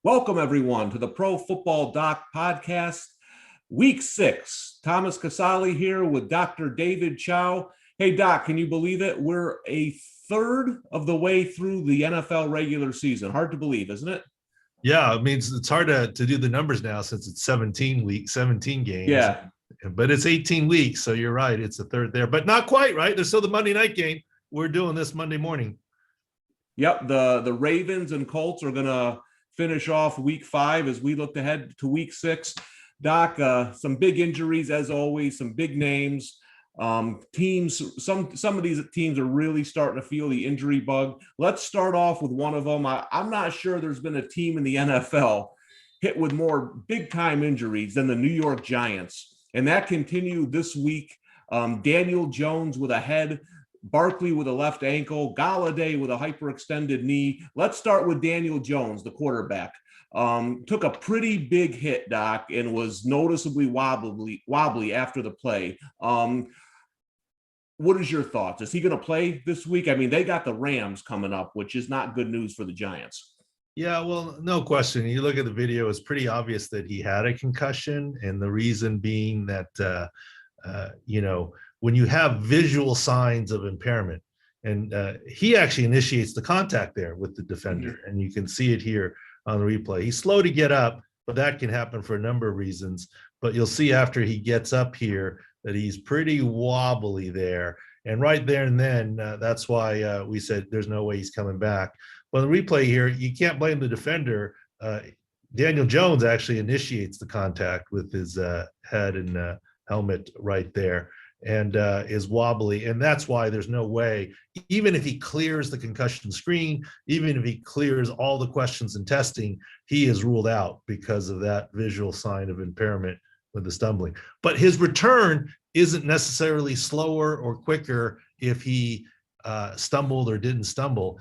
Welcome, everyone, to the Pro Football Doc podcast, week 6. Thomas Casale here with Dr. David Chao. Hey, Doc, can you believe it? We're a third of the way through the NFL regular season. Hard to believe, isn't it? Yeah, I mean, it's hard to do the numbers now since it's 17 games. Yeah. But it's 18 weeks, so you're right. It's a third there, but not quite, right? There's still the Monday night game. We're doing this Monday morning. Yep, the Ravens and Colts are going to finish off week 5 as we look ahead to week 6. Doc, some big injuries as always, some big names. Teams, some of these teams are really starting to feel the injury bug. Let's start off with one of them. I'm not sure there's been a team in the NFL hit with more big-time injuries than the New York Giants, and that continued this week. Daniel Jones with a head, Barkley with a left ankle, Galladay with a hyperextended knee. Let's start with Daniel Jones, the quarterback. Took a pretty big hit, Doc, and was noticeably wobbly after the play. What is your thoughts? Is he going to play this week? I mean, they got the Rams coming up, which is not good news for the Giants. Yeah, well, no question. You look at the video, it's pretty obvious that he had a concussion, and the reason being that, when you have visual signs of impairment, and he actually initiates the contact there with the defender, and you can see it here on the replay. He's slow to get up, but that can happen for a number of reasons. But you'll see after he gets up here that he's pretty wobbly there. And right there and then, that's why we said there's no way he's coming back. Well, the replay here, you can't blame the defender. Daniel Jones actually initiates the contact with his head and helmet right there, and is wobbly. And that's why there's no way, even if he clears the concussion screen, even if he clears all the questions and testing, he is ruled out because of that visual sign of impairment with the stumbling. But his return isn't necessarily slower or quicker if he stumbled or didn't stumble.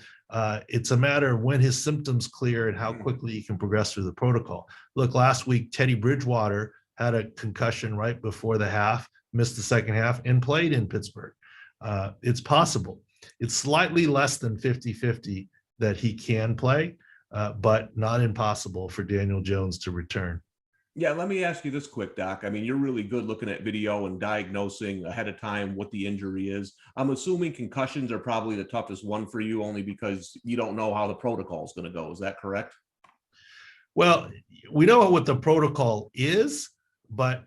It's a matter of when his symptoms clear and how quickly he can progress through the protocol. Look, last week, Teddy Bridgewater had a concussion right before the half, missed the second half, and played in Pittsburgh. It's possible. It's slightly less than 50-50 that he can play, but not impossible for Daniel Jones to return. Yeah, let me ask you this quick, Doc. I mean, you're really good looking at video and diagnosing ahead of time what the injury is. I'm assuming concussions are probably the toughest one for you, only because you don't know how the protocol is going to go. Is that correct? Well, we know what the protocol is, but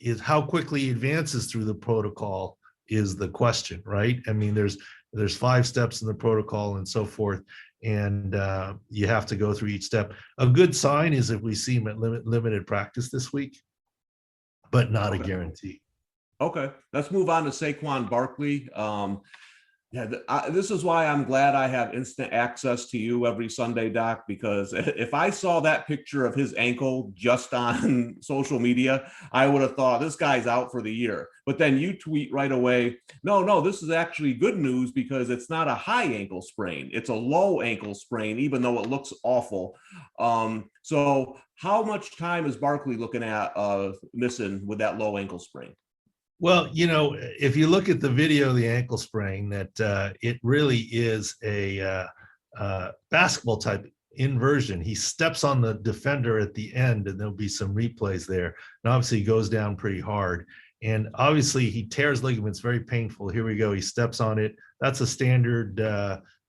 is how quickly he advances through the protocol is the question, right? I mean, there's 5 steps in the protocol and so forth, and you have to go through each step. A good sign is if we see him at limited practice this week, but not a guarantee. Okay, let's move on to Saquon Barkley. This is why I'm glad I have instant access to you every Sunday, Doc, because if I saw that picture of his ankle just on social media, I would have thought this guy's out for the year. But then you tweet right away, no, this is actually good news because it's not a high ankle sprain. It's a low ankle sprain, even though it looks awful. So how much time is Barkley looking at missing with that low ankle sprain? Well, if you look at the video of the ankle sprain, that it really is a basketball type inversion. He steps on the defender at the end, and there'll be some replays there. And obviously, he goes down pretty hard. And obviously, he tears ligaments, very painful. Here we go. He steps on it. That's a standard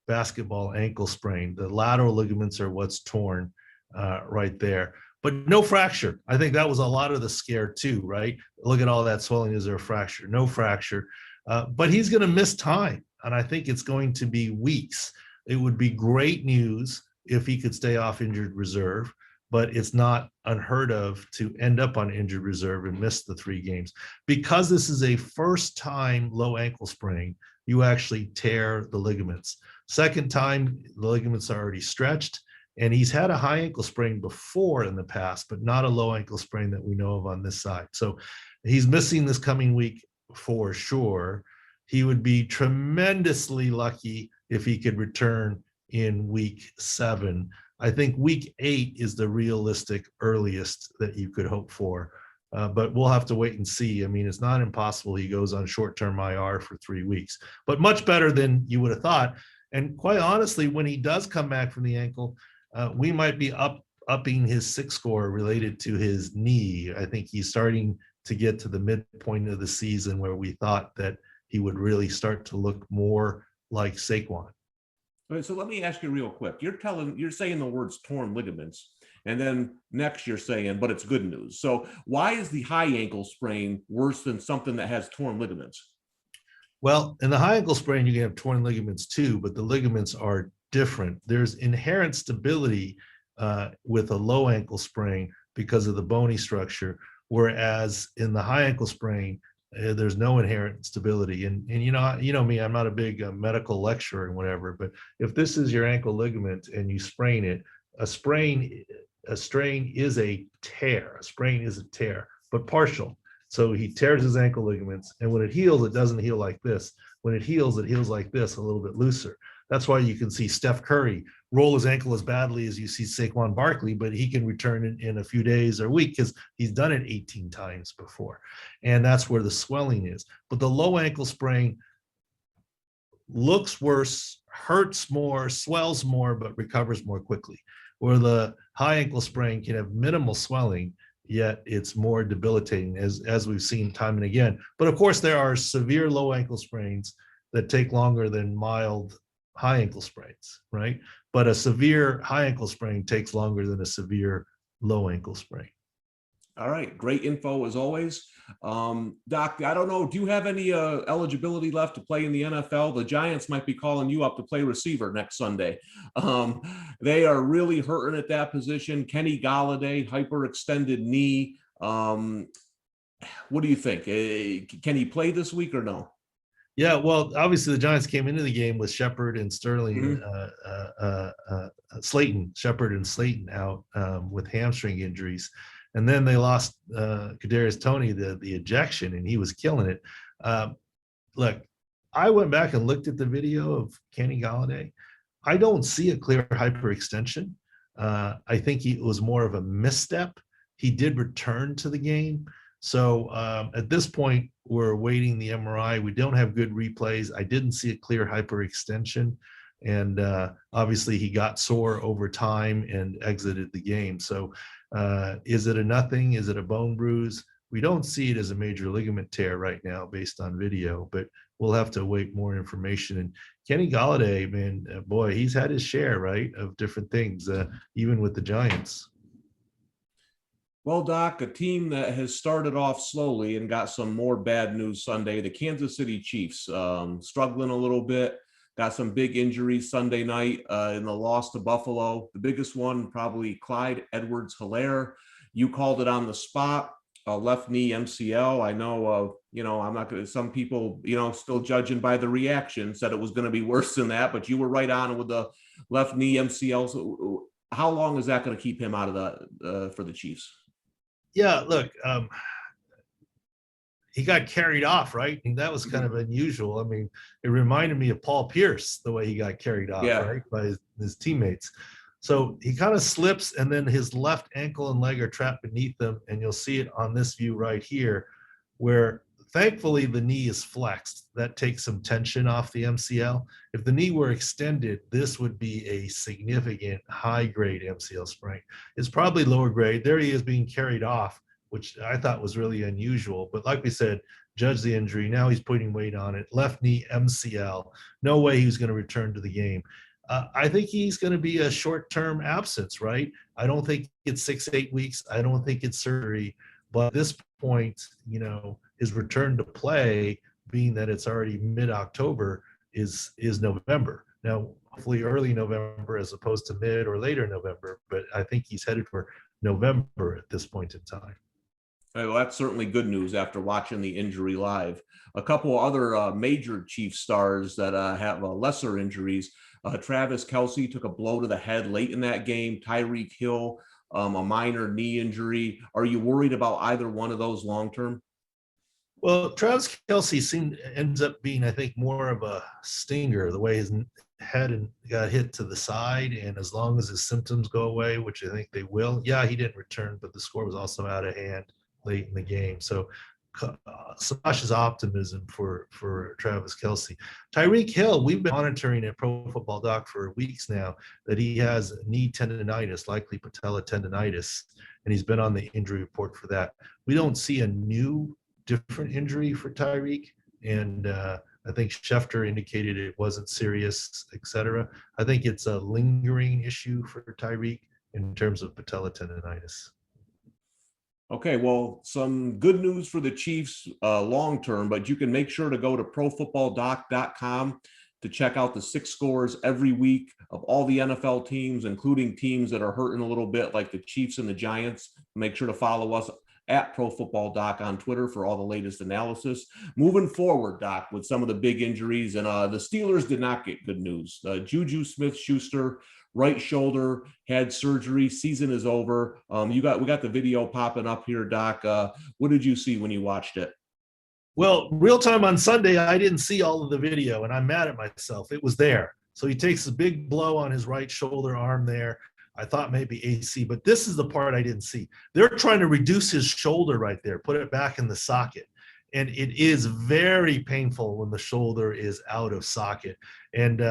basketball ankle sprain. The lateral ligaments are what's torn right there. But no fracture. I think that was a lot of the scare too, right? Look at all that swelling. Is there a fracture? No fracture. But he's going to miss time, and I think it's going to be weeks. It would be great news if he could stay off injured reserve, but it's not unheard of to end up on injured reserve and miss the 3 games. Because this is a first-time low ankle sprain, you actually tear the ligaments. Second time, the ligaments are already stretched. And he's had a high ankle sprain before in the past, but not a low ankle sprain that we know of on this side. So he's missing this coming week for sure. He would be tremendously lucky if he could return in week 7. I think week 8 is the realistic earliest that you could hope for. But we'll have to wait and see. I mean, it's not impossible he goes on short-term IR for 3 weeks, but much better than you would have thought. And quite honestly, when he does come back from the ankle, we might be upping his SIC score related to his knee. I think he's starting to get to the midpoint of the season where we thought that he would really start to look more like Saquon. Okay, so let me ask you real quick. You're saying the words torn ligaments, and then next you're saying, but it's good news. So why is the high ankle sprain worse than something that has torn ligaments? Well, in the high ankle sprain, you can have torn ligaments too, but the ligaments are different. There's inherent stability with a low ankle sprain because of the bony structure, whereas in the high ankle sprain, there's no inherent stability. And you know me, I'm not a big medical lecturer and whatever, but if this is your ankle ligament and you sprain it, a strain is a tear. A sprain is a tear, but partial. So he tears his ankle ligaments, and when it heals, it doesn't heal like this. When it heals like this, a little bit looser. That's why you can see Steph Curry roll his ankle as badly as you see Saquon Barkley, but he can return in a few days or a week because he's done it 18 times before. And that's where the swelling is. But the low ankle sprain looks worse, hurts more, swells more, but recovers more quickly. Where the high ankle sprain can have minimal swelling, yet it's more debilitating, as we've seen time and again. But of course, there are severe low ankle sprains that take longer than mild high ankle sprains, right? But a severe high ankle sprain takes longer than a severe low ankle sprain. All right, great info as always. Doc, I don't know, do you have any eligibility left to play in the NFL? The Giants might be calling you up to play receiver next Sunday. They are really hurting at that position. Kenny Golladay, hyperextended knee. What do you think? Can he play this week or no? Yeah, well, obviously the Giants came into the game with Shepard and Sterling, Shepard and Slayton out with hamstring injuries. And then they lost Kadarius Toney, the ejection, and he was killing it. Look, I went back and looked at the video of Kenny Golladay. I don't see a clear hyperextension. I think it was more of a misstep. He did return to the game. So at this point, we're awaiting the MRI. We don't have good replays. I didn't see a clear hyperextension. And obviously, he got sore over time and exited the game. So is it a nothing? Is it a bone bruise? We don't see it as a major ligament tear right now based on video, but we'll have to await more information. And Kenny Golladay, man, boy, he's had his share, right, of different things, even with the Giants. Well, Doc, a team that has started off slowly and got some more bad news Sunday, the Kansas City Chiefs, struggling a little bit, got some big injuries Sunday night in the loss to Buffalo. The biggest one, probably Clyde Edwards-Helaire. You called it on the spot, left knee MCL. I know, I'm not going to, some people, still judging by the reaction, said it was going to be worse than that, but you were right on with the left knee MCL. So how long is that going to keep him out of the for the Chiefs? Yeah, look, he got carried off, right? And that was kind of unusual. I mean, it reminded me of Paul Pierce, the way he got carried off, right, by his teammates. So he kind of slips, and then his left ankle and leg are trapped beneath him, and you'll see it on this view right here, where thankfully the knee is flexed. That takes some tension off the MCL. If the knee were extended, this would be a significant high-grade MCL sprain. It's probably lower grade. There he is being carried off, which I thought was really unusual. But like we said, judge the injury. Now he's putting weight on it. Left knee MCL. No way he was going to return to the game. I think he's going to be a short-term absence, right? I don't think it's 6-8 weeks. I don't think it's surgery. But at this point, his return to play, being that it's already mid-October, is November. Now, hopefully early November as opposed to mid or later November. But I think he's headed for November at this point in time. Well, that's certainly good news after watching the injury live. A couple other major Chiefs stars that have lesser injuries. Travis Kelce took a blow to the head late in that game. Tyreek Hill, a minor knee injury. Are you worried about either one of those long-term? Well, Travis Kelce ends up being, I think, more of a stinger, the way his head got hit to the side. And as long as his symptoms go away, which I think they will, yeah, he didn't return, but the score was also out of hand late in the game. So squashes optimism for Travis Kelce. Tyreek Hill, we've been monitoring at Pro Football Doc for weeks now that he has knee tendonitis, likely patella tendonitis, and he's been on the injury report for that. We don't see a new, different injury for Tyreek, and I think Schefter indicated it wasn't serious, etc. I think it's a lingering issue for Tyreek in terms of patella tendonitis. Okay, well, some good news for the Chiefs long term, but you can make sure to go to profootballdoc.com to check out the 6 scores every week of all the NFL teams, including teams that are hurting a little bit, like the Chiefs and the Giants. Make sure to follow us at Pro Football Doc on Twitter for all the latest analysis. Moving forward, Doc, with some of the big injuries, and the Steelers did not get good news. JuJu Smith-Schuster, right shoulder, had surgery. Season is over. We got the video popping up here, Doc. What did you see when you watched it? Well, real time on Sunday, I didn't see all of the video, and I'm mad at myself. It was there. So he takes a big blow on his right shoulder arm there. I thought maybe AC, but this is the part I didn't see. They're trying to reduce his shoulder right there, put it back in the socket. And it is very painful when the shoulder is out of socket. And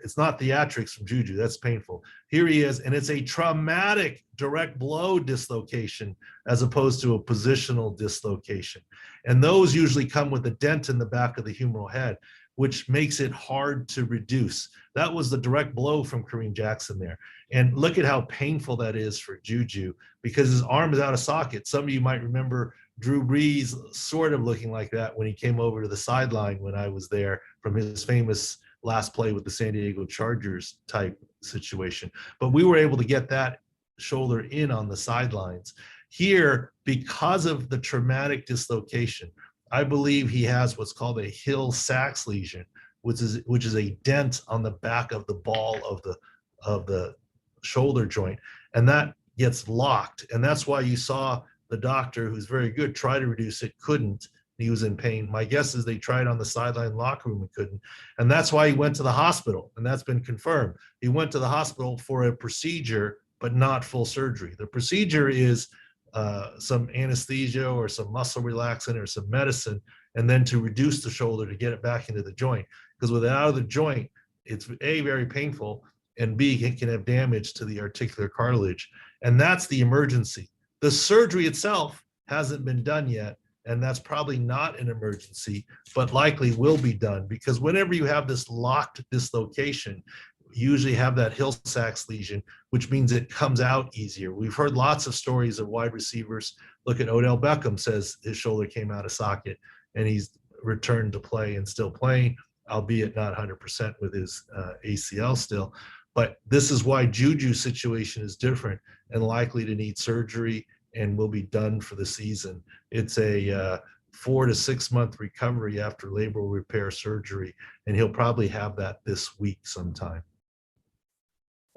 it's not theatrics from JuJu. That's painful. Here he is, and it's a traumatic direct blow dislocation as opposed to a positional dislocation. And those usually come with a dent in the back of the humeral head, which makes it hard to reduce. That was the direct blow from Kareem Jackson there. And look at how painful that is for JuJu because his arm is out of socket. Some of you might remember Drew Brees sort of looking like that when he came over to the sideline when I was there from his famous last play with the San Diego Chargers type situation. But we were able to get that shoulder in on the sidelines. Here, because of the traumatic dislocation, I believe he has what's called a Hill-Sachs lesion, which is a dent on the back of the ball of the shoulder joint, and that gets locked. And that's why you saw the doctor, who's very good, try to reduce it, couldn't. He was in pain. My guess is they tried on the sideline locker room and couldn't. And that's why he went to the hospital, and that's been confirmed. He went to the hospital for a procedure, but not full surgery. The procedure is some anesthesia or some muscle relaxant or some medicine, and then to reduce the shoulder to get it back into the joint. Because without the joint, it's A, very painful, and B, it can have damage to the articular cartilage. And that's the emergency. The surgery itself hasn't been done yet, and that's probably not an emergency, but likely will be done because whenever you have this locked dislocation, you usually have that Hill-Sachs lesion, which means it comes out easier. We've heard lots of stories of wide receivers. Look at Odell Beckham says his shoulder came out of socket and he's returned to play and still playing, albeit not 100% with his ACL still. But this is why JuJu's situation is different and likely to need surgery and will be done for the season. It's a 4 to 6 month recovery after labral repair surgery, and he'll probably have that this week sometime.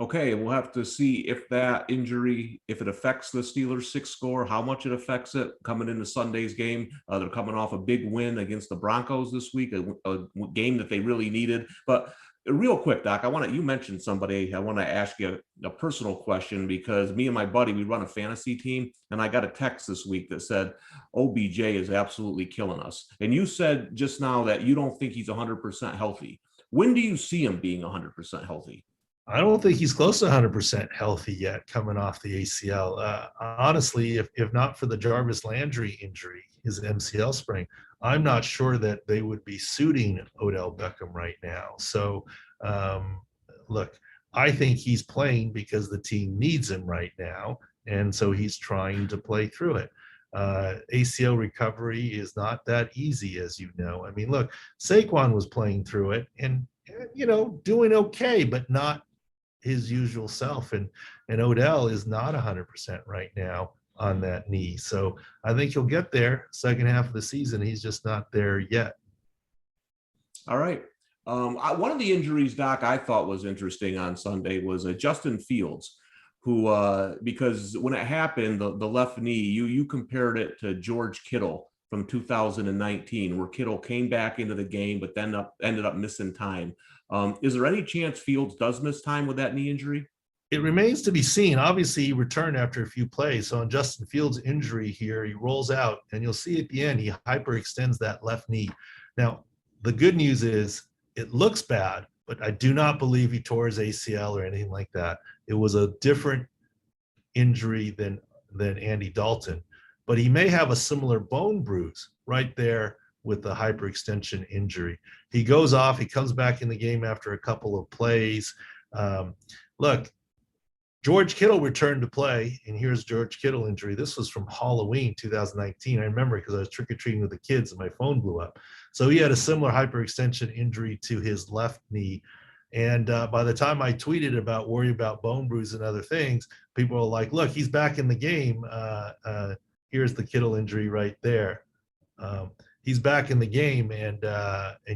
Okay, we'll have to see if that injury, if it affects the Steelers' 6 score, how much it affects it coming into Sunday's game. They're coming off a big win against the Broncos this week, a game that they really needed. But real quick, Doc, you mentioned somebody. I want to ask you a personal question because me and my buddy, we run a fantasy team, and I got a text this week that said, OBJ is absolutely killing us. And you said just now that you don't think he's 100% healthy. When do you see him being 100% healthy? I don't think he's close to 100% healthy yet coming off the ACL. Honestly, if not for the Jarvis Landry injury, his MCL sprain, I'm not sure that they would be suiting Odell Beckham right now. So, look, I think he's playing because the team needs him right now, and so he's trying to play through it. ACL recovery is not that easy, as you know. I mean, look, Saquon was playing through it and, doing okay, but not his usual self. And Odell is not 100% right now on that knee. So I think he'll get there second half of the season. He's just not there yet. All right. One of the injuries, Doc, I thought was interesting on Sunday was Justin Fields, who, because when it happened, the left knee, you compared it to George Kittle from 2019, where Kittle came back into the game, but then ended up missing time. Is there any chance Fields does miss time with that knee injury? it remains to be seen. Obviously, he returned after a few plays. So on Justin Fields' injury here, he rolls out, and you'll see at the end, he hyperextends that left knee. Now, the good news is it looks bad, but I do not believe he tore his ACL or anything like that. It was a different injury than Andy Dalton, but he may have a similar bone bruise right there with the hyperextension injury. He goes off, he comes back in the game after a couple of plays. Look, George Kittle returned to play, and here's George Kittle injury. This was from Halloween 2019. I remember because I was trick-or-treating with the kids and my phone blew up. So he had a similar hyperextension injury to his left knee. And by the time I tweeted about worry about bone bruise and other things, people were like, look, he's back in the game. Here's the Kittle injury right there. He's back in the game, and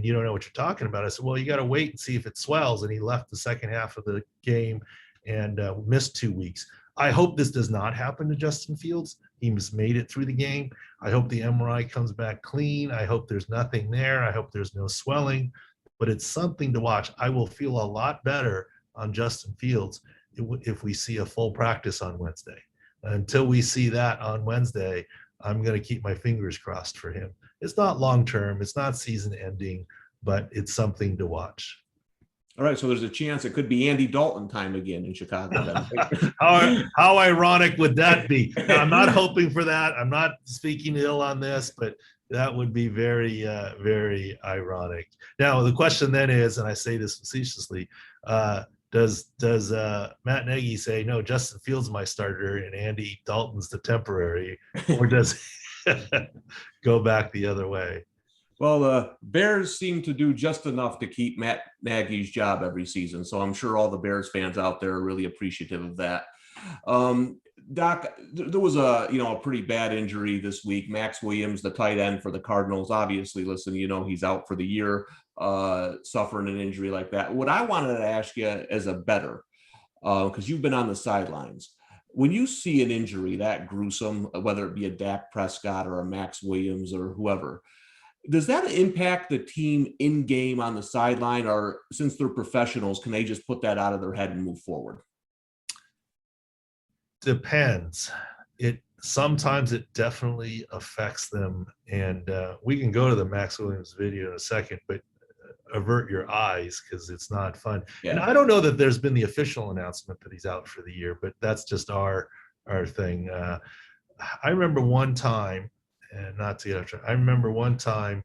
you don't know what you're talking about. I said, well, you got to wait and see if it swells. And he left the second half of the game and missed 2 weeks. I hope this does not happen to Justin Fields. He's made it through the game. I hope the MRI comes back clean. I hope there's nothing there. I hope there's no swelling, but it's something to watch. I will feel a lot better on Justin Fields if we see a full practice on Wednesday. Until we see that on Wednesday, I'm going to keep my fingers crossed for him. It's not long-term. It's not season ending, but it's something to watch. All right, so there's a chance it could be Andy Dalton time again in Chicago. Then. How ironic would that be? Now, I'm not hoping for that. I'm not speaking ill on this, but that would be very, very ironic. Now, the question then is, and I say this facetiously, does Matt Nagy say, no, Justin Fields my starter and Andy Dalton's the temporary, or does go back the other way? Well, the Bears seem to do just enough to keep Matt Nagy's job every season. So I'm sure all the Bears fans out there are really appreciative of that. Doc, there was a pretty bad injury this week. Maxx Williams, the tight end for the Cardinals, obviously, listen, he's out for the year, suffering an injury like that. What I wanted to ask you as a bettor, because you've been on the sidelines, when you see an injury that gruesome, whether it be a Dak Prescott or a Maxx Williams or whoever, does that impact the team in game on the sideline, or since they're professionals, can they just put that out of their head and move forward? Depends. Sometimes it definitely affects them, and we can go to the Maxx Williams video in a second, but avert your eyes because it's not fun. Yeah. And I don't know that there's been the official announcement that he's out for the year, but that's just our thing. I remember one time, and not to get after, I remember one time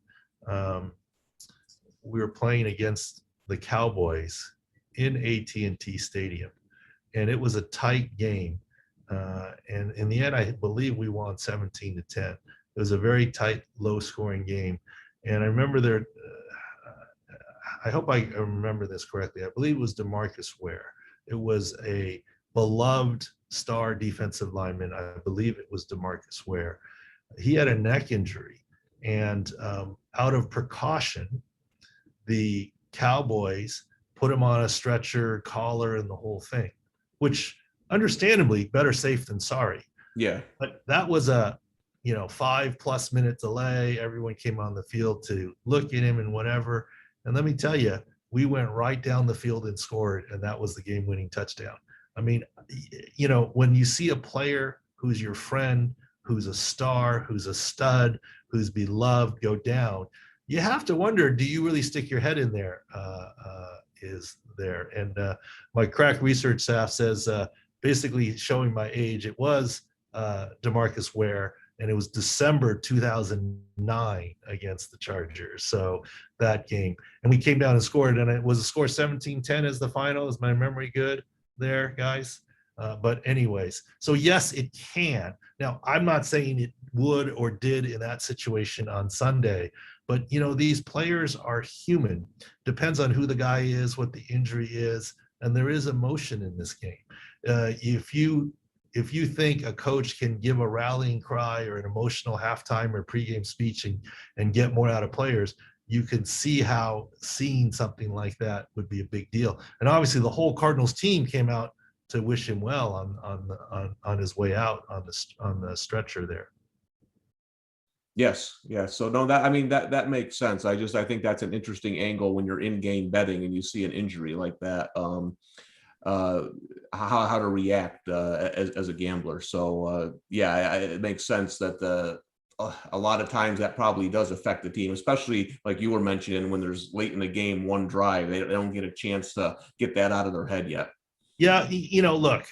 we were playing against the Cowboys in AT&T Stadium, and it was a tight game. And in the end, I believe we won 17-10. It was a very tight, low-scoring game. And I remember I hope I remember this correctly. I believe it was DeMarcus Ware. It was a beloved star defensive lineman. I believe it was DeMarcus Ware. He had a neck injury, and out of precaution, the Cowboys put him on a stretcher, collar, and the whole thing, which understandably better safe than sorry. Yeah. But that was a 5+ minute delay. Everyone came on the field to look at him and whatever. And let me tell you, we went right down the field and scored, and that was the game-winning touchdown. I mean, when you see a player who's your friend, who's a star, who's a stud, who's beloved go down, you have to wonder, do you really stick your head in there? Is there? And my crack research staff says, basically showing my age, it was DeMarcus Ware, and it was December 2009 against the Chargers. So that game, and we came down and scored, and it was a score 17-10 as the final. Is my memory good there, guys? But anyways, so yes, it can. Now, I'm not saying it would or did in that situation on Sunday, but these players are human. Depends on who the guy is, what the injury is, and there is emotion in this game. If you think a coach can give a rallying cry or an emotional halftime or pregame speech and get more out of players, you can see how seeing something like that would be a big deal. And obviously, the whole Cardinals team came out to wish him well on his way out on the stretcher there. Yes. So no, that makes sense. I think that's an interesting angle when you're in game betting and you see an injury like that. how to react as a gambler. So yeah, it makes sense that a lot of times that probably does affect the team, especially like you were mentioning when there's late in the game, one drive, they don't get a chance to get that out of their head yet. Yeah, look,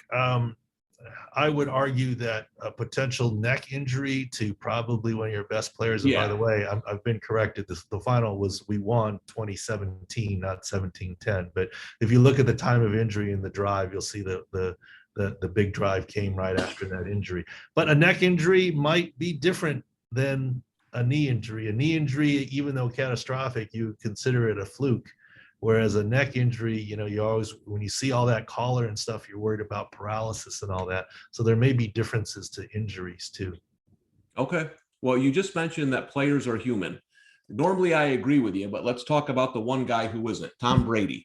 I would argue that a potential neck injury to probably one of your best players, and by the way, I've been corrected. The final was we won 2017, not 17-10. But if you look at the time of injury in the drive, you'll see the big drive came right after that injury. But a neck injury might be different than a knee injury. A knee injury, even though catastrophic, you consider it a fluke. Whereas a neck injury, you always, when you see all that collar and stuff, you're worried about paralysis and all that. So there may be differences to injuries too. Okay. Well, you just mentioned that players are human. Normally I agree with you, but let's talk about the one guy who isn't. Tom Brady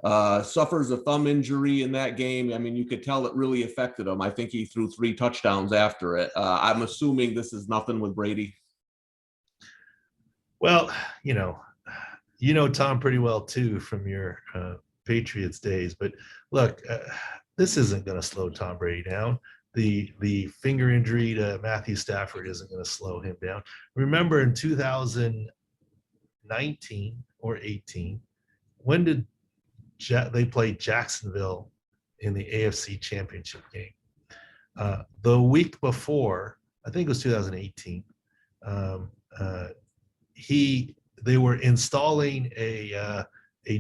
suffers a thumb injury in that game. I mean, you could tell it really affected him. I think he threw 3 touchdowns after it. I'm assuming this is nothing with Brady. Well, Tom pretty well too from your Patriots days, but look, this isn't going to slow Tom Brady down. The finger injury to Matthew Stafford isn't going to slow him down. Remember in 2019 or 18, when did they play Jacksonville in the AFC Championship game? The week before, I think it was 2018, they were installing a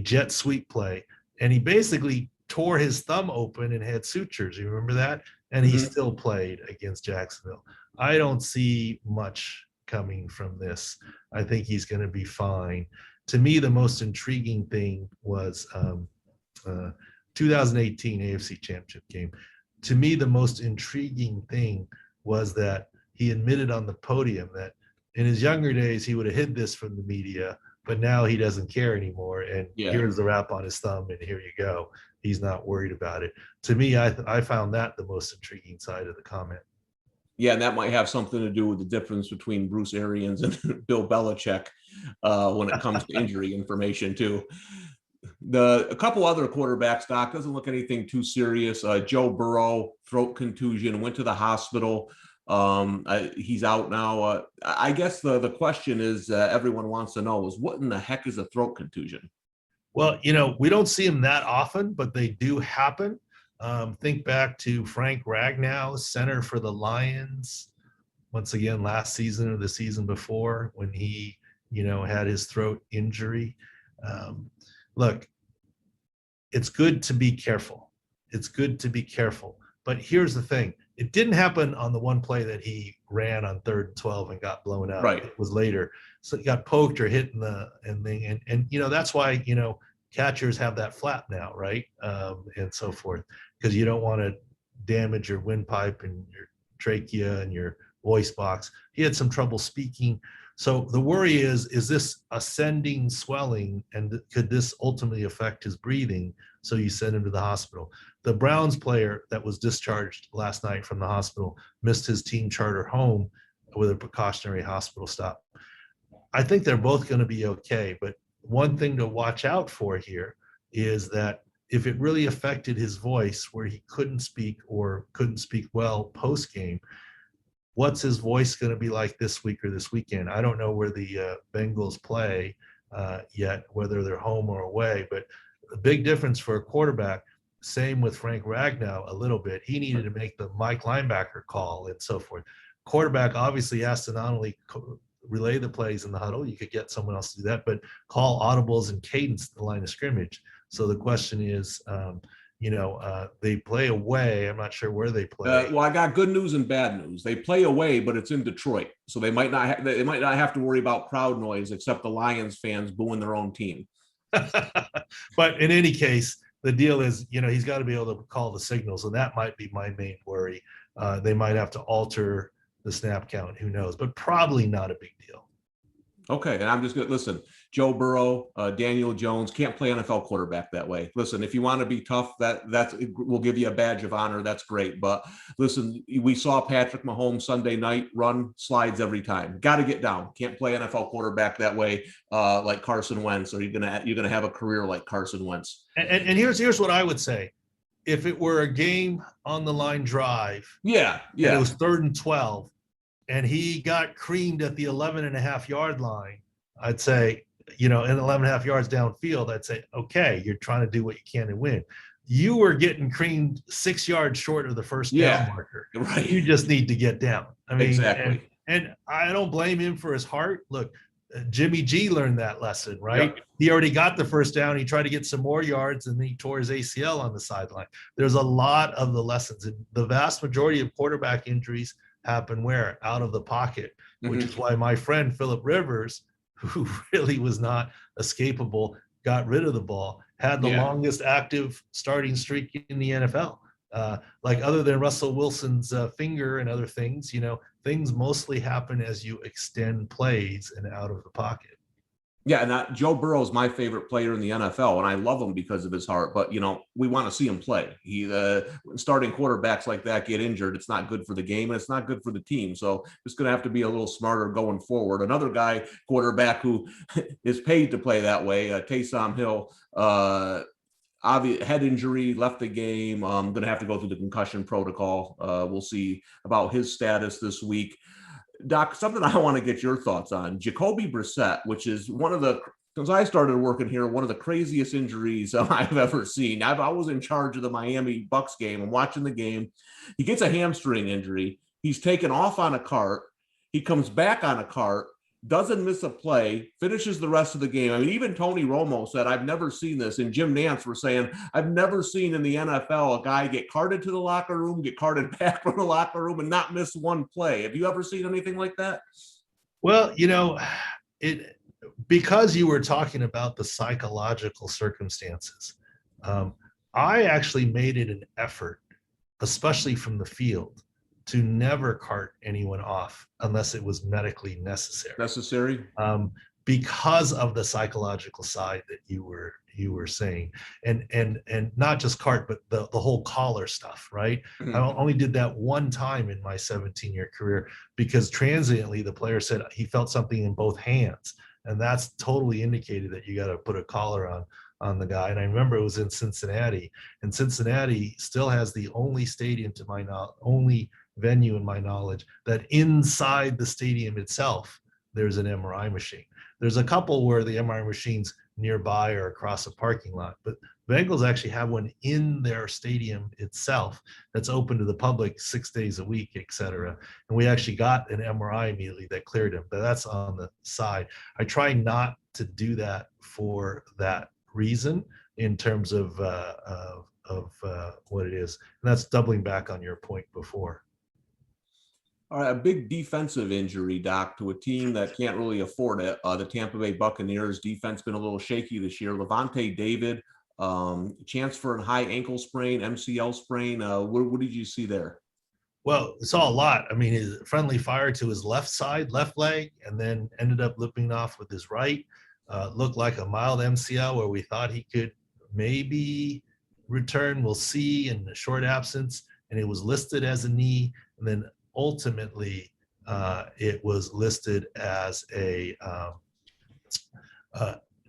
jet sweep play, and he basically tore his thumb open and had sutures. You remember that? And he still played against Jacksonville. I don't see much coming from this. I think he's going to be fine. To me, the most intriguing thing was 2018 AFC Championship game. To me, the most intriguing thing was that he admitted on the podium that in his younger days, he would have hid this from the media, but now he doesn't care anymore. And here's the wrap on his thumb, and here you go. He's not worried about it. To me, I found that the most intriguing side of the comment. Yeah, and that might have something to do with the difference between Bruce Arians and Bill Belichick when it comes to injury information too. A couple other quarterbacks, Doc, doesn't look anything too serious. Joe Burrow, throat contusion, went to the hospital. He's out now. I guess the question is everyone wants to know is what in the heck is a throat contusion? Well, we don't see them that often, but they do happen. Think back to Frank Ragnow, center for the Lions, once again last season or the season before when he, had his throat injury. Look, it's good to be careful. It's good to be careful. But here's the thing. It didn't happen on the one play that he ran on 3rd and 12 and got blown out. Right. It was later. So he got poked or hit in the thing. And that's why, catchers have that flap now, right? And so forth, because you don't want to damage your windpipe and your trachea and your voice box. He had some trouble speaking. So the worry is this ascending swelling, and could this ultimately affect his breathing? So you send him to the hospital. The Browns player that was discharged last night from the hospital missed his team charter home with a precautionary hospital stop. I think they're both going to be okay, but one thing to watch out for here is that if it really affected his voice where he couldn't speak or couldn't speak well post-game, what's his voice going to be like this week or this weekend? I don't know where the Bengals play yet, whether they're home or away, but the big difference for a quarterback, same with Frank Ragnow a little bit. He needed to make the Mike linebacker call and so forth. Quarterback obviously has to not only relay the plays in the huddle, you could get someone else to do that, but call audibles and cadence the line of scrimmage. So the question is, they play away. I'm not sure where they play. Well, I got good news and bad news. They play away, but it's in Detroit, so they might not have to worry about crowd noise, except the Lions fans booing their own team. But in any case, the deal is, he's got to be able to call the signals, and that might be my main worry. They might have to alter the snap count. Who knows? But probably not a big deal. Okay, and I'm just going to listen. Joe Burrow, Daniel Jones can't play NFL quarterback that way. Listen, if you want to be tough, that's we'll give you a badge of honor. That's great. But listen, we saw Patrick Mahomes Sunday night run slides every time. Got to get down. Can't play NFL quarterback that way, like Carson Wentz, or you're gonna have a career like Carson Wentz. And here's what I would say. if it were a game on the line drive, Yeah, and it yeah, was 3rd and 12, and he got creamed at the 11.5-yard line, I'd say, in 11.5 yards downfield, I'd say, okay, you're trying to do what you can to win. You were getting creamed 6 yards short of the first down yeah. marker. Right. You just need to get down. I mean, Exactly. and I don't blame him for his heart. Look, Jimmy G learned that lesson, right? Yep. He already got the first down. He tried to get some more yards, and then he tore his ACL on the sideline. There's a lot of the lessons, and the vast majority of quarterback injuries happen where? Out of the pocket, which is why my friend Phillip Rivers, who really was not escapable, got rid of the ball, had the longest active starting streak in the NFL. Like other than Russell Wilson's finger and other things, things mostly happen as you extend plays and out of the pocket. Yeah, and Joe Burrow is my favorite player in the NFL, and I love him because of his heart. But we want to see him play. When starting quarterbacks like that get injured, it's not good for the game, and it's not good for the team. So it's going to have to be a little smarter going forward. Another guy, quarterback, who is paid to play that way, Taysom Hill. Obvious head injury, left the game. I'm going to have to go through the concussion protocol. We'll see about his status this week. Doc, something I want to get your thoughts on. Jacoby Brissett, which is since I started working here, one of the craziest injuries I've ever seen. I was in charge of the Miami Bucks game. I'm watching the game. He gets a hamstring injury. He's taken off on a cart. He comes back on a cart, doesn't miss a play, finishes the rest of the game. I mean, even Tony Romo said, I've never seen this. And Jim Nantz were saying, I've never seen in the NFL a guy get carted to the locker room, get carted back from the locker room, and not miss one play. Have you ever seen anything like that? Well, because you were talking about the psychological circumstances, I actually made it an effort, especially from the field, to never cart anyone off unless it was medically necessary. Because of the psychological side that you were saying, and not just cart, but the whole collar stuff, right? Mm-hmm. I only did that one time in my 17-year career because transiently the player said he felt something in both hands, and that's totally indicated that you got to put a collar on the guy. And I remember it was in Cincinnati, and Cincinnati still has the only stadium, to my knowledge, only venue in my knowledge, that inside the stadium itself there's an MRI machine. There's a couple where the MRI machine's nearby or across a parking lot, but Bengals actually have one in their stadium itself that's open to the public 6 days a week, et cetera. And we actually got an MRI immediately that cleared him, but that's on the side. I try not to do that for that reason in terms of what it is. And that's doubling back on your point before. All right, a big defensive injury, Doc, to a team that can't really afford it. The Tampa Bay Buccaneers defense been a little shaky this year. Lavonte David, chance for a high ankle sprain, MCL sprain. What did you see there? Well, it's all a lot. I mean, his friendly fire to his left side, left leg, and then ended up lipping off with his right. Looked like a mild MCL where we thought he could maybe return. We'll see in a short absence. And it was listed as a knee. And then ultimately, it was listed as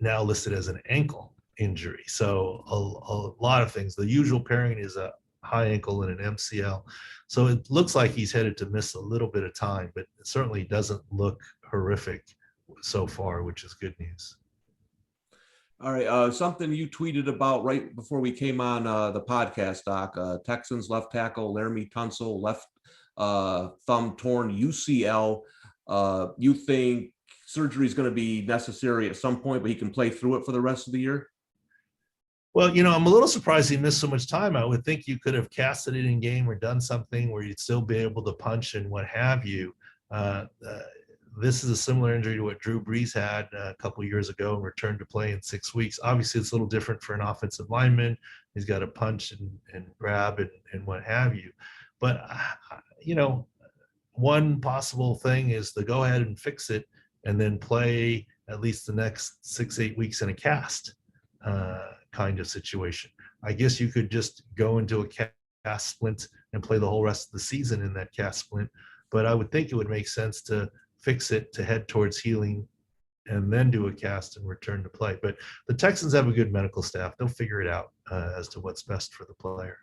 now listed as an ankle injury. So a lot of things. The usual pairing is a high ankle and an MCL. So it looks like he's headed to miss a little bit of time, but it certainly doesn't look horrific so far, which is good news. All right. Something you tweeted about right before we came on the podcast, Doc. Texans left tackle Laremy Tunsil, left thumb torn UCL. You think surgery is going to be necessary at some point, but he can play through it for the rest of the year? Well, I'm a little surprised he missed so much time. I would think you could have casted it in game or done something where you'd still be able to punch and what have you. This is a similar injury to what Drew Brees had a couple of years ago and returned to play in 6 weeks. Obviously, it's a little different for an offensive lineman. He's got to punch and grab and what have you. But, one possible thing is to go ahead and fix it and then play at least the next 6-8 weeks in a cast kind of situation. I guess you could just go into a cast splint and play the whole rest of the season in that cast splint. But I would think it would make sense to fix it, to head towards healing, and then do a cast and return to play. But the Texans have a good medical staff. They'll figure it out as to what's best for the player.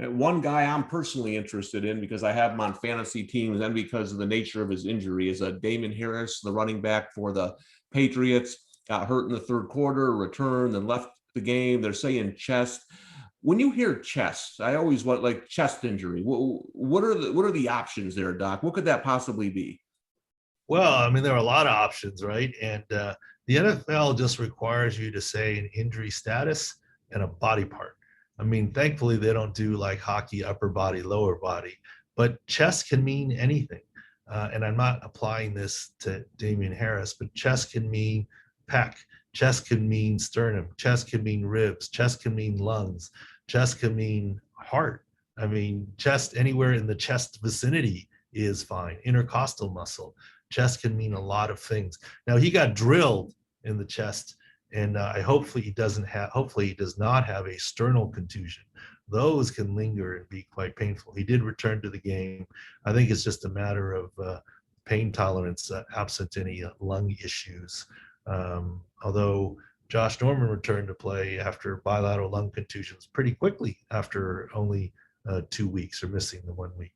And one guy I'm personally interested in because I have him on fantasy teams and because of the nature of his injury is Damien Harris, the running back for the Patriots. Got hurt in the third quarter, returned, and left the game. They're saying chest. When you hear chest, I always want like chest injury. What are the options there, Doc? What could that possibly be? Well, I mean, there are a lot of options, right? And the NFL just requires you to say an injury status and a body part. I mean, thankfully, they don't do like hockey, upper body, lower body, but chest can mean anything. And I'm not applying this to Damien Harris, but chest can mean pec, chest can mean sternum, chest can mean ribs, chest can mean lungs, chest can mean heart. I mean, chest anywhere in the chest vicinity is fine. Intercostal muscle. Chest can mean a lot of things. Now he got drilled in the chest, and hopefully he does not have a sternal contusion. Those can linger and be quite painful. He did return to the game. I think it's just a matter of pain tolerance, absent any lung issues. Although Josh Norman returned to play after bilateral lung contusions pretty quickly after only 2 weeks or missing the 1 week.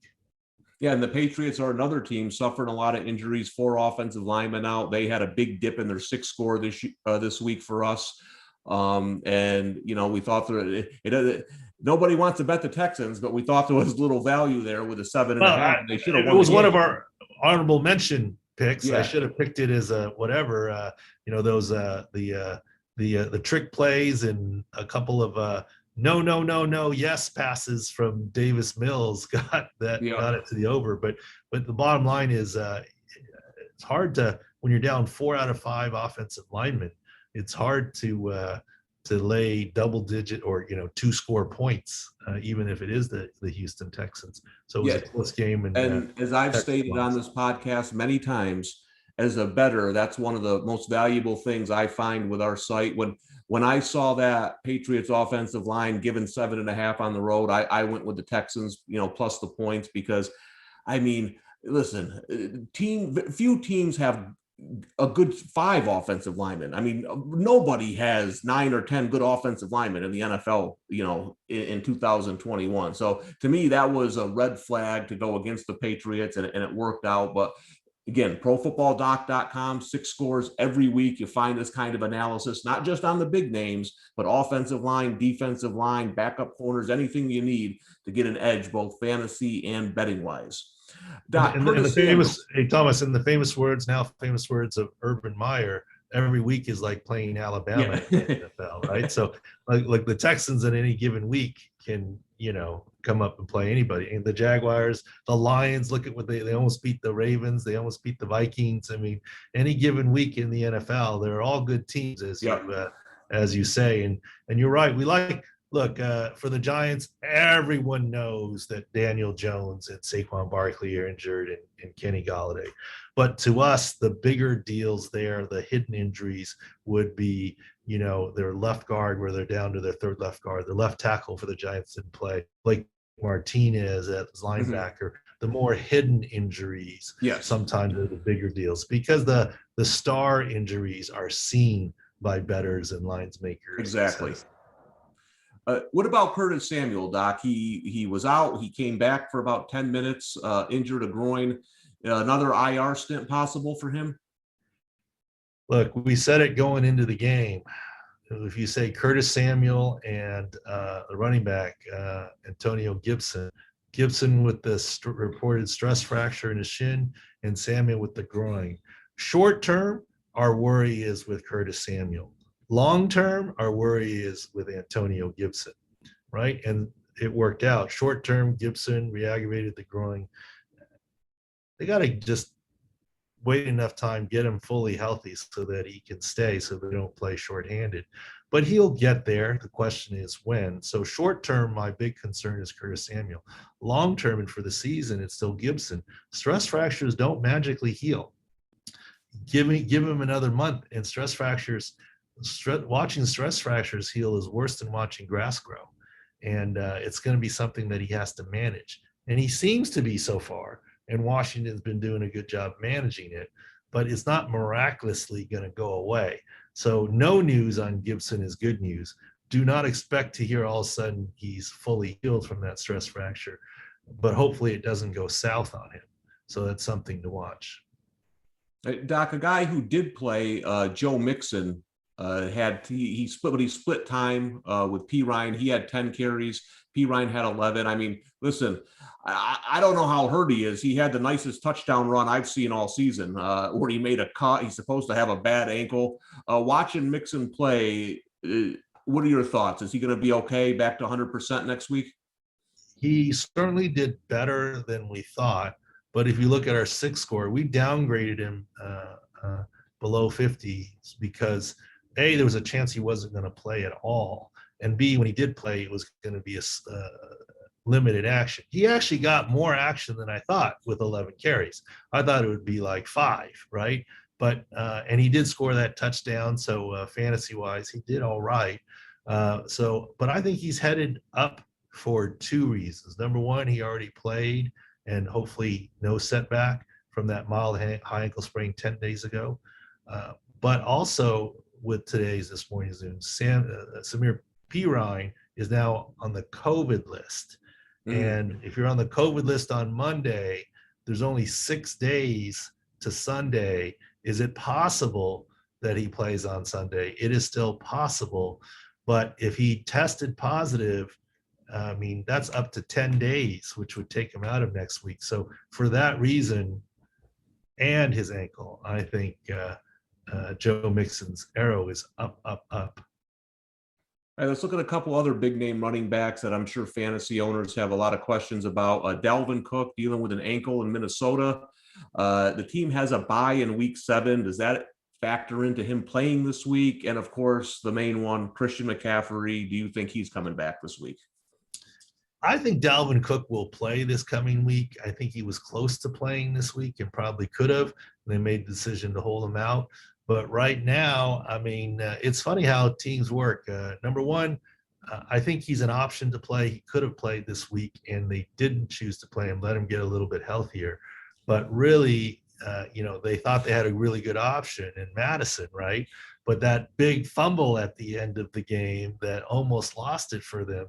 Yeah, and the Patriots are another team suffering a lot of injuries. 4 offensive linemen out. They had a big dip in their 6 score this week for us. And we thought nobody wants to bet the Texans, but we thought there was little value there with a 7.5. They should have won. It was one of our honorable mention picks. Yeah. I should have picked it as a whatever. Those the trick plays and a couple of no yes passes from Davis Mills got it to the over. But the bottom line is it's hard to, when you're down 4 out of 5 offensive linemen, it's hard to lay double digit or 2 score points, even if it is the Houston Texans. So it was a close game. And as I've stated on this podcast many times, as a bettor, that's one of the most valuable things I find with our site. When I saw that Patriots offensive line given 7.5 on the road, I went with the Texans, plus the points, because I mean, listen, few teams have a good 5 offensive linemen. I mean, nobody has 9 or 10 good offensive linemen in the NFL, in 2021. So to me, that was a red flag to go against the Patriots, and it worked out. But again, profootballdoc.com, 6 scores every week. You find this kind of analysis, not just on the big names, but offensive line, defensive line, backup corners, anything you need to get an edge, both fantasy and betting wise. Doc, and the famous, hey Thomas, in the famous words of Urban Meyer, every week is like playing Alabama in the NFL, right? So like the Texans in any given week can, come up and play anybody. And the Jaguars, the Lions, look at what they almost beat the Ravens. They almost beat the Vikings. I mean, any given week in the NFL, they're all good teams, as you say. And you're right. For the Giants, everyone knows that Daniel Jones and Saquon Barkley are injured and Kenny Golladay. But to us, the bigger deals there, the hidden injuries would be, their left guard, where they're down to their third left guard, their left tackle for the Giants didn't play, like Martinez as linebacker. The more hidden injuries sometimes are the bigger deals, because the star injuries are seen by bettors and lines makers. Exactly. What about Curtis Samuel, Doc? He was out. He came back for about 10 minutes, injured a groin. Another IR stint possible for him? Look, we said it going into the game. If you say Curtis Samuel and the running back, Antonio Gibson with the reported stress fracture in his shin, and Samuel with the groin. Short term, our worry is with Curtis Samuel. Long term, our worry is with Antonio Gibson, right? And it worked out. Short term, Gibson re-aggravated the groin. They got to just wait enough time, get him fully healthy so that he can stay, so they don't play shorthanded. But he'll get there. The question is when. So short term, my big concern is Curtis Samuel. Long term, and for the season, it's still Gibson. Stress fractures don't magically heal. Give him another month, and stress fractures. Watching stress fractures heal is worse than watching grass grow, and it's going to be something that he has to manage. And he seems to be so far. And Washington's been doing a good job managing it, but it's not miraculously going to go away. So no news on Gibson is good news. do not expect to hear all of a sudden he's fully healed from that stress fracture, but hopefully it doesn't go south on him. So that's something to watch. Doc, a guy who did play, Joe Mixon, he split time with P. Ryan. He had 10 carries. P. Ryan had 11. I mean, listen, I don't know how hurt he is. He had the nicest touchdown run I've seen all season, where he made a cut. He's supposed to have a bad ankle. Watching Mixon play, what are your thoughts? Is he going to be okay, back to 100% next week? He certainly did better than we thought. But if you look at our 6 score, we downgraded him below 50 because A, there was a chance he wasn't going to play at all. And B, when he did play, it was going to be a limited action. He actually got more action than I thought with 11 carries. I thought it would be like 5, right? But and he did score that touchdown. So fantasy-wise, he did all right. But I think he's headed up for 2 reasons. Number one, he already played, and hopefully no setback from that mild high ankle sprain 10 days ago. But also with this morning's Zoom, Samir P. Ryan is now on the COVID list. And if you're on the COVID list on Monday, there's only 6 days to Sunday. Is it possible that he plays on Sunday? It is still possible. But if he tested positive, I mean, that's up to 10 days, which would take him out of next week. So for that reason and his ankle, I think Joe Mixon's arrow is up, up, up. All right, let's look at a couple other big name running backs that I'm sure fantasy owners have a lot of questions about. Dalvin Cook dealing with an ankle in Minnesota. The team has a bye in week 7. Does that factor into him playing this week? And of course, the main one, Christian McCaffrey. Do you think he's coming back this week? I think Dalvin Cook will play this coming week. I think he was close to playing this week and probably could have. They made the decision to hold him out. But right now, I mean, it's funny how teams work. Number one, I think he's an option to play. He could have played this week, and they didn't choose to play him, let him get a little bit healthier. But really, they thought they had a really good option in Madison, right? But that big fumble at the end of the game that almost lost it for them,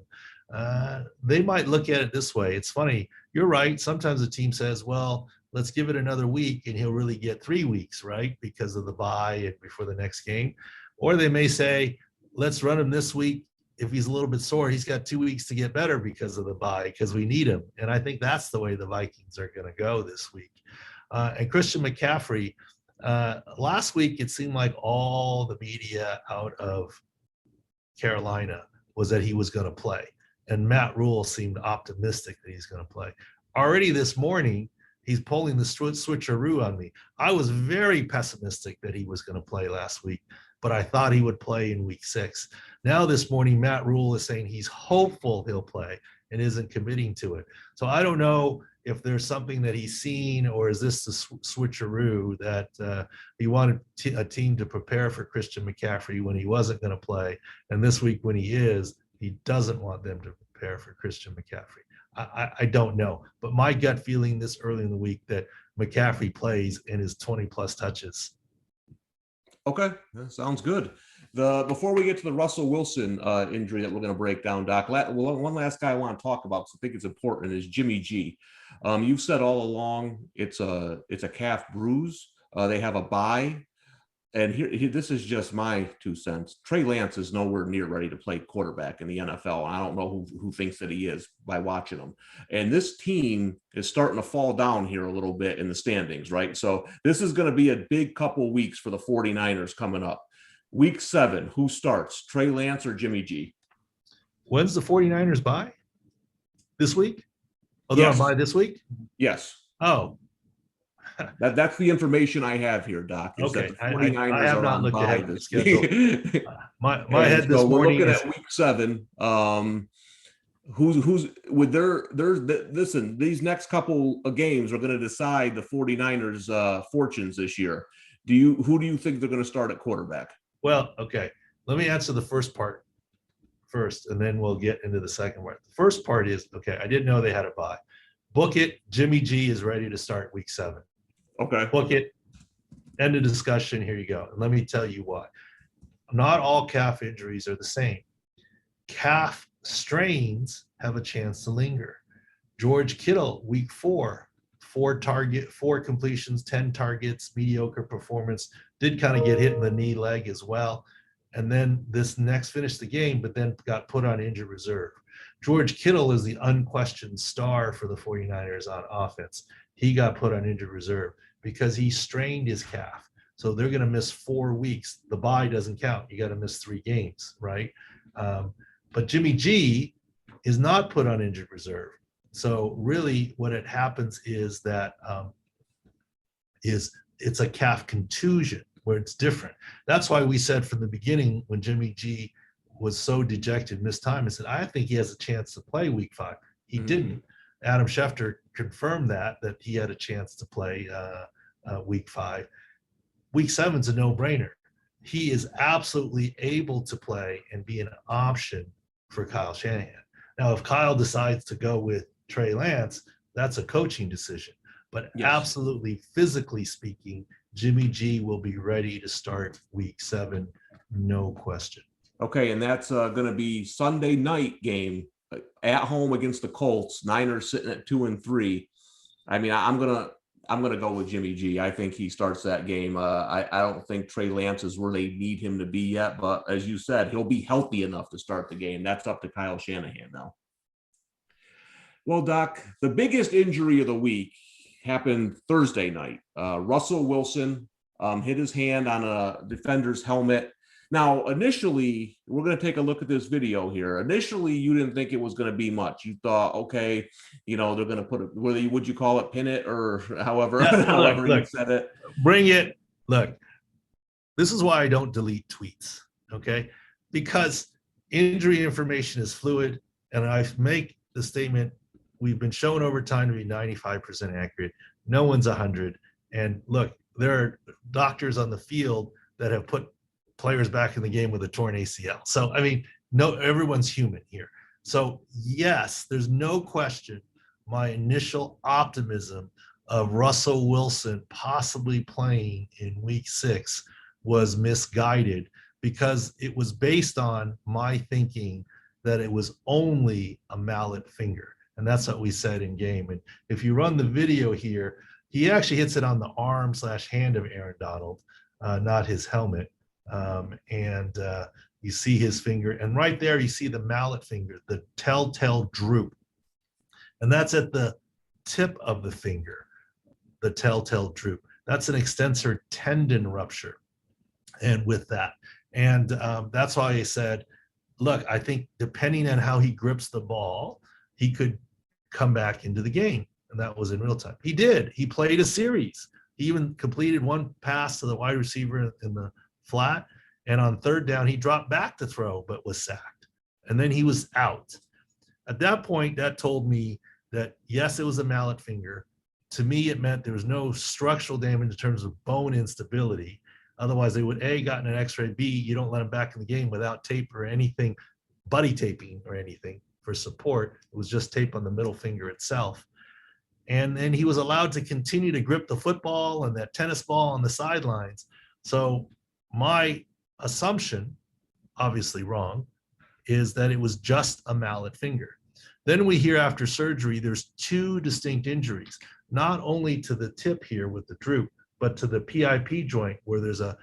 they might look at it this way. It's funny. You're right. Sometimes a team says, well, let's give it another week and he'll really get 3 weeks, right? Because of the bye and before the next game. Or they may say, let's run him this week. If he's a little bit sore, he's got 2 weeks to get better because of the bye, because we need him. And I think that's the way the Vikings are going to go this week. And Christian McCaffrey, last week, it seemed like all the media out of Carolina was that he was going to play. And Matt Rule seemed optimistic that he's going to play. Already this morning, he's pulling the switcheroo on me. I was very pessimistic that he was going to play last week, but I thought he would play in week 6. Now this morning, Matt Rule is saying he's hopeful he'll play and isn't committing to it. So I don't know if there's something that he's seen, or is this the switcheroo that he wanted a team to prepare for Christian McCaffrey when he wasn't going to play. And this week when he is, he doesn't want them to prepare for Christian McCaffrey. I don't know, but my gut feeling this early in the week that McCaffrey plays in his 20-plus touches. Okay, that sounds good. Before we get to the Russell Wilson injury that we're going to break down, Doc, one last guy I want to talk about, because I think it's important, is Jimmy G. You've said all along it's a calf bruise. They have a bye. And here, this is just my 2 cents. Trey Lance is nowhere near ready to play quarterback in the NFL. I don't know who thinks that he is by watching him. And this team is starting to fall down here a little bit in the standings, right? So this is going to be a big couple weeks for the 49ers coming up. Week 7, who starts, Trey Lance or Jimmy G? When's the 49ers bye? This week? Oh, they're on bye this week? Yes. Oh. That's the information I have here, Doc. Okay, I have not looked ahead at the schedule. my head this so morning. We're looking at week 7. Who's with listen, these next couple of games are going to decide the 49ers fortunes this year. Who do you think they're going to start at quarterback? Well, okay, let me answer the first part first, and then we'll get into the second part. The first part is, okay, I didn't know they had a bye. Book it. Jimmy G is ready to start week 7. Okay. Book it. End of discussion. Here you go. And let me tell you why. Not all calf injuries are the same. calf strains have a chance to linger. George Kittle, week 4, 4 completions, 10 targets, mediocre performance, did kind of get hit in the knee leg as well. And then this next finished the game, but then got put on injured reserve. George Kittle is the unquestioned star for the 49ers on offense. He got put on injured reserve because he strained his calf. So they're going to miss 4 weeks. The bye doesn't count. You got to miss 3 games, right? But Jimmy G is not put on injured reserve. So really what it happens is that it's a calf contusion where it's different. That's why we said from the beginning when Jimmy G was so dejected, missed time, I said, I think he has a chance to play week 5. He didn't. Adam Schefter confirmed that he had a chance to play week 5. Week 7's a no-brainer. He is absolutely able to play and be an option for Kyle Shanahan. Now, if Kyle decides to go with Trey Lance, that's a coaching decision. But absolutely, physically speaking, Jimmy G will be ready to start week 7, no question. Okay, and that's going to be Sunday night game at home against the Colts. Niners sitting at 2-3. I mean, I'm gonna go with Jimmy G. I think he starts that game. I don't think Trey Lance is where they need him to be yet, but as you said, he'll be healthy enough to start the game. That's up to Kyle Shanahan now. Well, Doc, the biggest injury of the week happened Thursday night. Russell Wilson hit his hand on a defender's helmet. Now, initially, we're going to take a look at this video here. Initially, you didn't think it was going to be much. You thought, okay, they're going to put it, would you call it, pin it, or however, however you said it. Bring it. Look, this is why I don't delete tweets, okay? Because injury information is fluid, and I make the statement, we've been shown over time to be 95% accurate. No one's 100. And look, there are doctors on the field that have put players back in the game with a torn ACL. So, I mean, no, everyone's human here. So, yes, there's no question my initial optimism of Russell Wilson possibly playing in week 6 was misguided because it was based on my thinking that it was only a mallet finger. And that's what we said in game. And if you run the video here, he actually hits it on the arm/hand of Aaron Donald, not his helmet. You see his finger, and right there you see the mallet finger, the telltale droop, and that's at the tip of the finger, the telltale droop. That's an extensor tendon rupture, and with that, and that's why I said, look, I think depending on how he grips the ball, he could come back into the game, and that was in real time. He did. He played a series. He even completed one pass to the wide receiver in the flat, and on 3rd down he dropped back to throw but was sacked, and then he was out. At that point, that told me that yes, it was a mallet finger. To me, it meant there was no structural damage in terms of bone instability. Otherwise, they would A, gotten an x-ray, B, you don't let him back in the game without tape or anything, buddy taping or anything for support. It was just tape on the middle finger itself. And then he was allowed to continue to grip the football and that tennis ball on the sidelines. So my assumption, obviously wrong, is that it was just a mallet finger. Then we hear after surgery, there's 2 distinct injuries, not only to the tip here with the droop, but to the PIP joint where there's a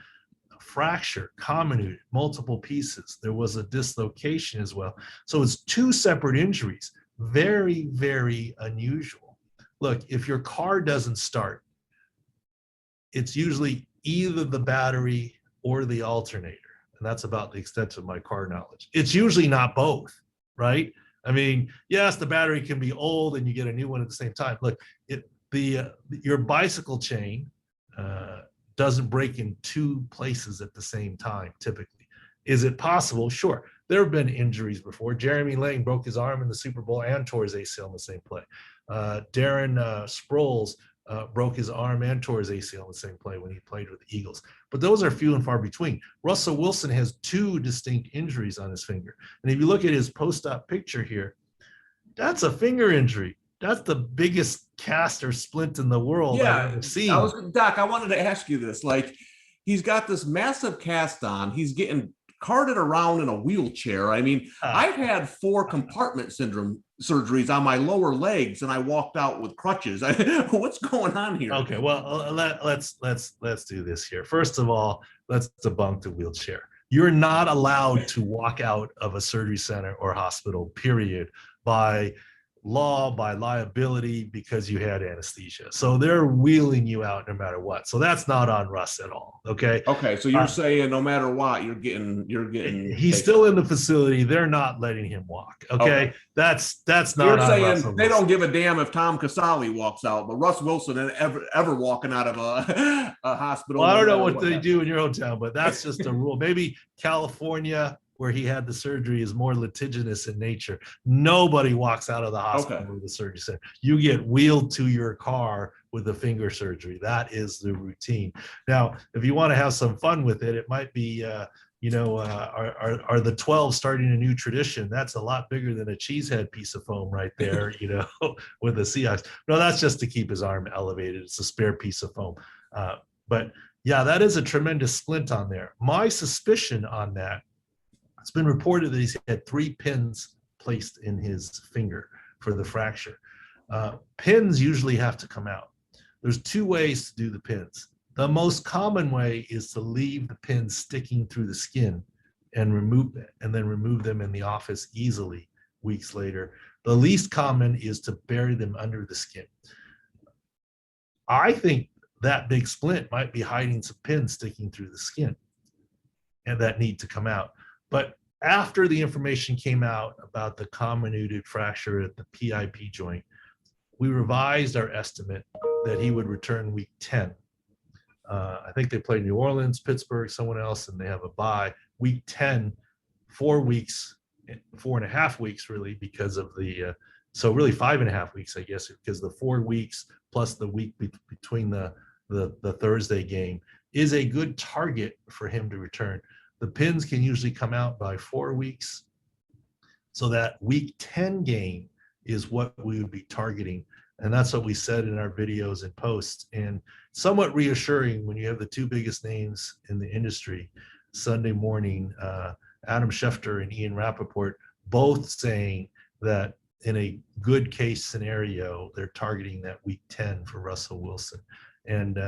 fracture, comminuted, multiple pieces. There was a dislocation as well. So it's 2 separate injuries, very, very unusual. Look, if your car doesn't start, it's usually either the battery or the alternator. And that's about the extent of my car knowledge. It's usually not both, right? I mean, yes, the battery can be old and you get a new one at the same time. Look, your bicycle chain doesn't break in 2 places at the same time, typically. Is it possible? Sure. There have been injuries before. Jeremy Lane broke his arm in the Super Bowl and tore his ACL in the same play. Darren Sproles broke his arm and tore his ACL in the same play when he played with the Eagles. But those are few and far between. Russell Wilson has 2 distinct injuries on his finger. And if you look at his post-op picture here, that's a finger injury. That's the biggest cast or splint in the world I've ever seen. Doc, I wanted to ask you this. Like, he's got this massive cast on. He's getting carted around in a wheelchair. I mean, I've had 4 compartment syndrome surgeries on my lower legs, and I walked out with crutches. What's going on here? Okay, well, let's do this here. First of all, let's debunk the wheelchair. You're not allowed to walk out of a surgery center or hospital, period, by law, by liability, because you had anesthesia. So they're wheeling you out no matter what. So that's not on Russ at all. Okay. Okay. So you're saying no matter what, you're getting. He's still in the facility. They're not letting him walk. Okay. That's not. You're on saying Russell they Wilson. don't give a damn if Tom Casale walks out, but Russ Wilson ever walking out of a hospital. Well, I don't know what they do in your hometown, but that's just a rule. Maybe California, where he had the surgery, is more litigious in nature. Nobody walks out of the hospital with a surgery center. You get wheeled to your car with a finger surgery. That is the routine. Now, if you want to have some fun with it, it might be, are the 12 starting a new tradition? That's a lot bigger than a cheesehead piece of foam right there, with the Seahawks. No, that's just to keep his arm elevated. It's a spare piece of foam. But yeah, that is a tremendous splint on there. My suspicion on that, it's been reported that he's had 3 pins placed in his finger for the fracture. Pins usually have to come out. There's 2 ways to do the pins. The most common way is to leave the pins sticking through the skin and then remove them in the office easily weeks later. The least common is to bury them under the skin. I think that big splint might be hiding some pins sticking through the skin and that need to come out. But after the information came out about the comminuted fracture at the PIP joint, we revised our estimate that he would return week 10. I think they play New Orleans, Pittsburgh, someone else, and they have a bye. Week 10, 4 weeks, 4.5 weeks really, because of the, so really 5.5 weeks, I guess, because the 4 weeks plus the week between the Thursday game is a good target for him to return. The pins can usually come out by 4 weeks. So that week 10 game is what we would be targeting. And that's what we said in our videos and posts. And somewhat reassuring when you have the 2 biggest names in the industry, Sunday morning, Adam Schefter and Ian Rappaport, both saying that in a good case scenario, they're targeting that week 10 for Russell Wilson. And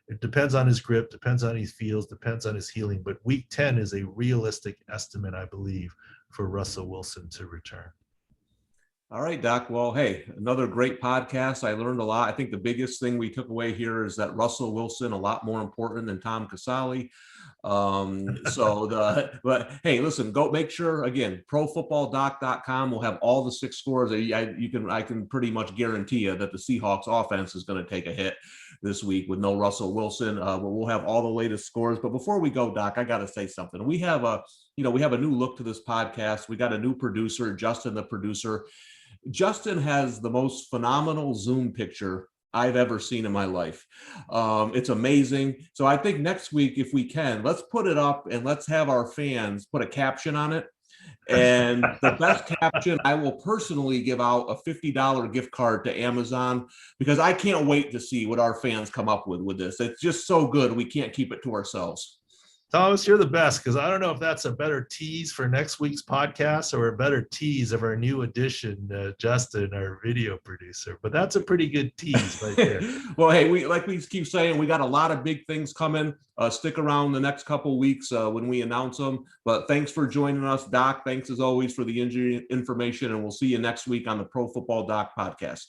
it depends on his grip, depends on his feels, depends on his healing. But week 10 is a realistic estimate, I believe, for Russell Wilson to return. All right, Doc. Well, hey, another great podcast. I learned a lot. I think the biggest thing we took away here is that Russell Wilson, a lot more important than Tom Casale. But hey, listen, go make sure, again, profootballdoc.com will have all the 6 scores. I can pretty much guarantee you that the Seahawks offense is going to take a hit this week with no Russell Wilson. But we'll have all the latest scores. But before we go, Doc, I got to say something. We have a new look to this podcast. We got a new producer, Justin, the producer. Justin has the most phenomenal Zoom picture I've ever seen in my life. It's amazing. So I think next week, if we can, let's put it up and let's have our fans put a caption on it. And the best caption, I will personally give out a $50 gift card to Amazon, because I can't wait to see what our fans come up with this. It's just so good. We can't keep it to ourselves. Thomas, you're the best, because I don't know if that's a better tease for next week's podcast or a better tease of our new addition, Justin, our video producer. But that's a pretty good tease right there. Well, hey, we keep saying, we got a lot of big things coming. Stick around the next couple of weeks when we announce them. But thanks for joining us, Doc. Thanks as always for the injury information, and we'll see you next week on the Pro Football Doc podcast.